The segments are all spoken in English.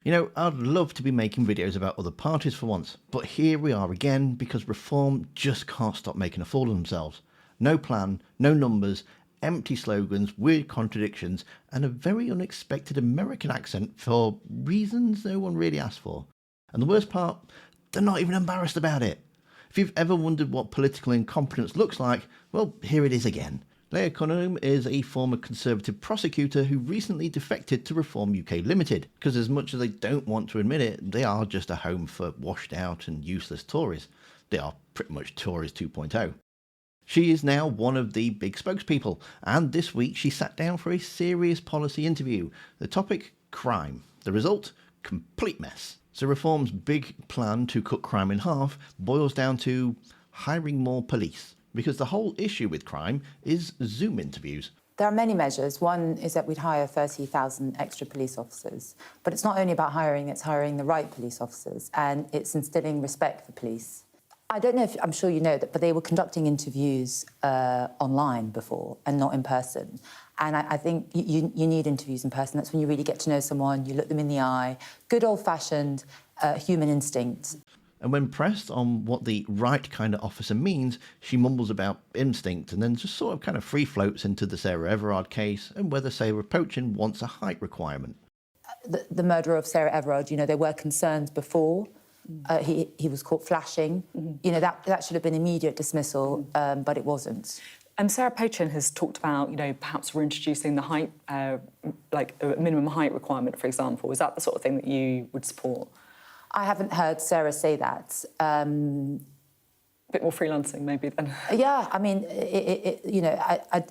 You know, I'd love to be making videos about other parties for once, but here we are again because Reform just can't stop making a fool of themselves. No plan, no numbers, empty slogans, weird contradictions, and a very unexpected American accent for reasons no one really asked for. And the worst part, they're not even embarrassed about it. If you've ever wondered what political incompetence looks like, well, here it is again. Leila Cunningham is a former Conservative prosecutor who recently defected to Reform UK Limited, because as much as they don't want to admit it, they are just a home for washed out and useless Tories. They are pretty much Tories 2.0. She is now one of the big spokespeople, and this week she sat down for a serious policy interview. The topic, crime. The result, complete mess. So Reform's big plan to cut crime in half boils down to hiring more police. Because the whole issue with crime is Zoom interviews. There are many measures. One is that we'd hire 30,000 extra police officers. But it's not only about hiring, it's hiring the right police officers, and it's instilling respect for police. I don't know if, I'm sure you know that, but they were conducting interviews online before and not in person. And I think you need interviews in person. That's when you really get to know someone, you look them in the eye. Good old-fashioned human instinct. And when pressed on what the right kind of officer means, she mumbles about instinct and then just sort of kind of free floats into the Sarah Everard case and whether Sarah Poachin wants a height requirement. The murder of Sarah Everard, you know, there were concerns before. He was caught flashing. You know, that should have been immediate dismissal, but it wasn't. Sarah Poachin has talked about, you know, perhaps reintroducing the height, like a minimum height requirement, for example. Is that the sort of thing that you would support? I haven't heard Sarah say that. A bit more freelancing, maybe, then. Yeah, I mean, you know,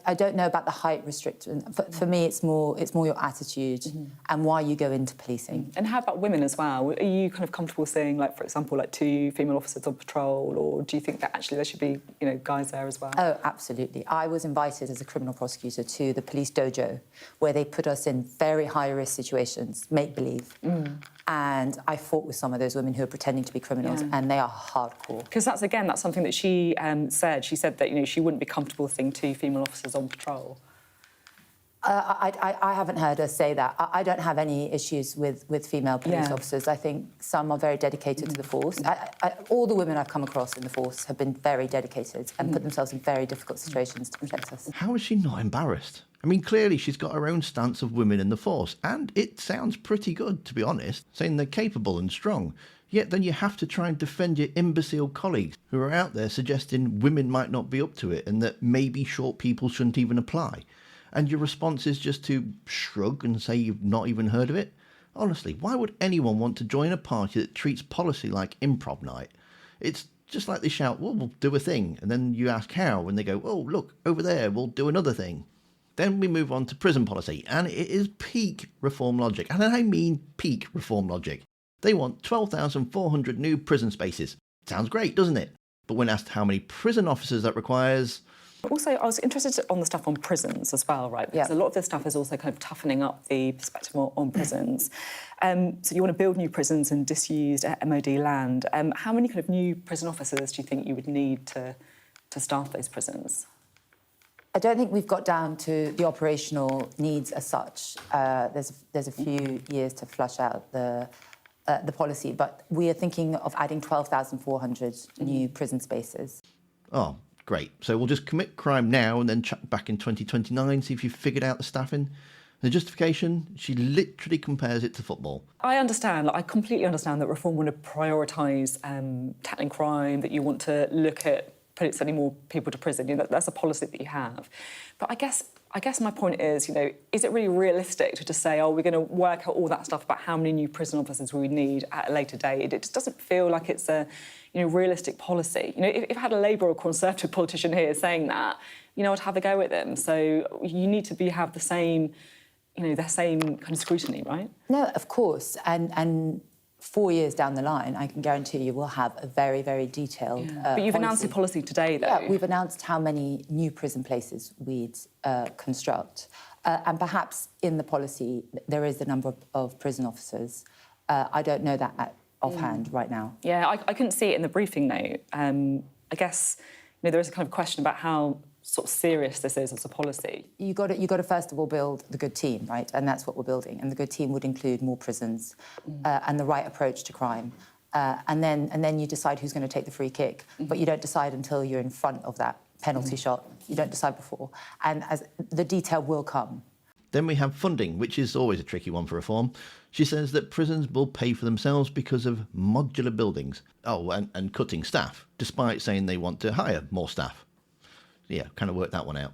I don't know about the height restriction. For me, it's more your attitude and why you go into policing. And how about women as well? Are you kind of comfortable seeing, like, for example, like 2 female officers on patrol, or do you think that actually there should be, you know, guys there as well? Oh, absolutely. I was invited as a criminal prosecutor to the police dojo, where they put us in very high-risk situations, make-believe. And I fought with some of those women who are pretending to be criminals, and they are hardcore. Because that's something that she said. She said that, you know, she wouldn't be comfortable seeing 2 female officers on patrol. I haven't heard her say that. I don't have any issues with female police officers. I think some are very dedicated to the force. All the women I've come across in the force have been very dedicated and put themselves in very difficult situations to protect us. How is she not embarrassed? I mean, clearly she's got her own stance of women in the force, and it sounds pretty good, to be honest, saying they're capable and strong. Yet then you have to try and defend your imbecile colleagues who are out there suggesting women might not be up to it and that maybe short people shouldn't even apply. And your response is just to shrug and say you've not even heard of it? Honestly, why would anyone want to join a party that treats policy like improv night? It's just like they shout, well, we'll do a thing, and then you ask how, and they go, oh, look, over there, we'll do another thing. Then we move on to prison policy, and it is peak Reform logic, and I mean peak Reform logic. They want 12,400 new prison spaces. Sounds great, doesn't it? But when asked how many prison officers that requires... Also, I was interested on the stuff on prisons as well, right? Because a lot of this stuff is also kind of toughening up the perspective on prisons. So you want to build new prisons and disused MOD land. How many kind of new prison officers do you think you would need to staff those prisons? I don't think we've got down to the operational needs as such. There's a few years to flush out the policy, but we are thinking of adding 12,400 new prison spaces. Oh, great. So we'll just commit crime now and then check back in 2029, see if you've figured out the staffing. The justification, she literally compares it to football. I understand, like, I completely understand that Reform want to prioritise tackling crime, that you want to look at sending more people to prison. You know, that's a policy that you have. But I guess my point is, you know, is it really realistic to just say, oh, we're going to work out all that stuff about how many new prison officers we need at a later date? It just doesn't feel like it's a, you know, realistic policy. You know, if I had a Labour or Conservative politician here saying that, you know, I'd have a go at them. So you need to have the same, you know, the same kind of scrutiny, right? No, of course. And 4 years down the line, I can guarantee you we'll have a very, very detailed But you've announced a policy today, though. Yeah, we've announced how many new prison places we'd construct. And perhaps in the policy there is the number of prison officers. I don't know that offhand right now. Yeah, I couldn't see it in the briefing note. I guess, you know, there is a kind of question about how sort of serious this is as a policy. You got to first of all build the good team, right? And that's what we're building. And the good team would include more prisons and the right approach to crime. And then you decide who's going to take the free kick. But you don't decide until you're in front of that penalty shot. You don't decide before. And as the detail will come. Then we have funding, which is always a tricky one for reform. She says that prisons will pay for themselves because of modular buildings. Oh, and cutting staff, despite saying they want to hire more staff. Yeah, kind of worked that one out.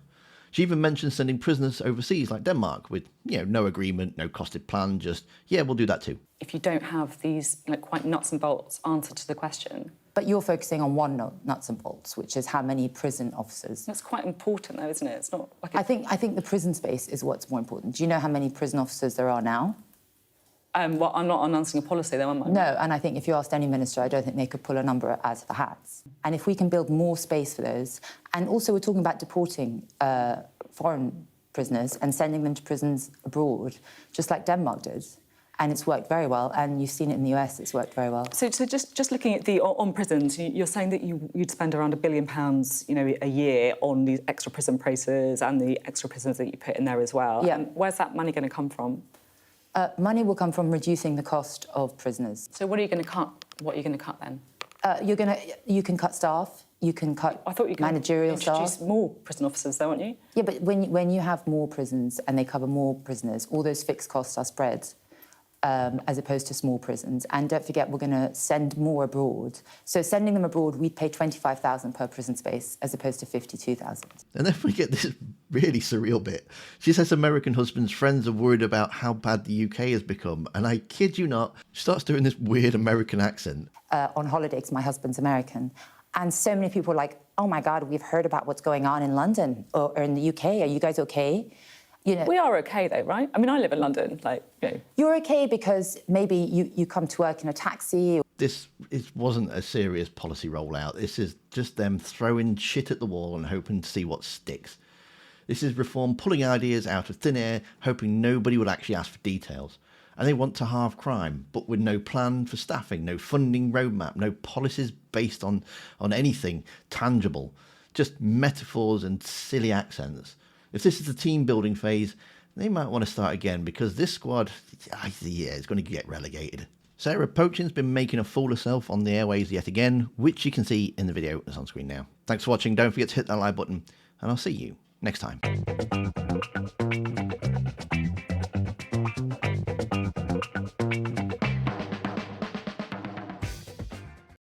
She even mentioned sending prisoners overseas, like Denmark, with no agreement, no costed plan, just, yeah, we'll do that too. If you don't have these quite nuts and bolts answer to the question. But you're focusing on one nuts and bolts, which is how many prison officers. That's quite important, though, isn't it? It's not like I think the prison space is what's more important. Do you know how many prison officers there are now? Well, I'm not announcing a policy, though, am I? No, and I think if you asked any minister, I don't think they could pull a number out of the hats. And if we can build more space for those, and also we're talking about deporting foreign prisoners and sending them to prisons abroad, just like Denmark did. And it's worked very well, and you've seen it in the US, it's worked very well. So just looking at on prisons, you're saying that you'd spend around £1 billion, a year on these extra prison prices and the extra prisons that you put in there as well. Yeah. Where's that money going to come from? Money will come from reducing the cost of prisoners. So what are you going to cut? What are you going to cut then? You can cut staff. You can cut I thought you could managerial introduce staff. more prison officers, though, aren't you? Yeah, but when you have more prisons and they cover more prisoners, all those fixed costs are spread. As opposed to small prisons. And don't forget, we're going to send more abroad. So sending them abroad, we'd pay $25,000 per prison space as opposed to $52,000. And then we get this really surreal bit. She says American husband's friends are worried about how bad the UK has become. And I kid you not, she starts doing this weird American accent. On holiday, because my husband's American. And so many people are like, oh my God, we've heard about what's going on in London or in the UK. Are you guys okay? We are okay, though, right? I mean, I live in London, You're okay because maybe you come to work in a taxi. This wasn't a serious policy rollout. This is just them throwing shit at the wall and hoping to see what sticks. This is reform pulling ideas out of thin air, hoping nobody would actually ask for details. And they want to halve crime, but with no plan for staffing, no funding roadmap, no policies based on anything tangible, just metaphors and silly accents. If this is the team building phase, they might want to start again because this squad, is going to get relegated. Sarah Pochin's been making a fool of herself on the airways yet again, which you can see in the video that's on screen now. Thanks for watching. Don't forget to hit that like button, and I'll see you next time.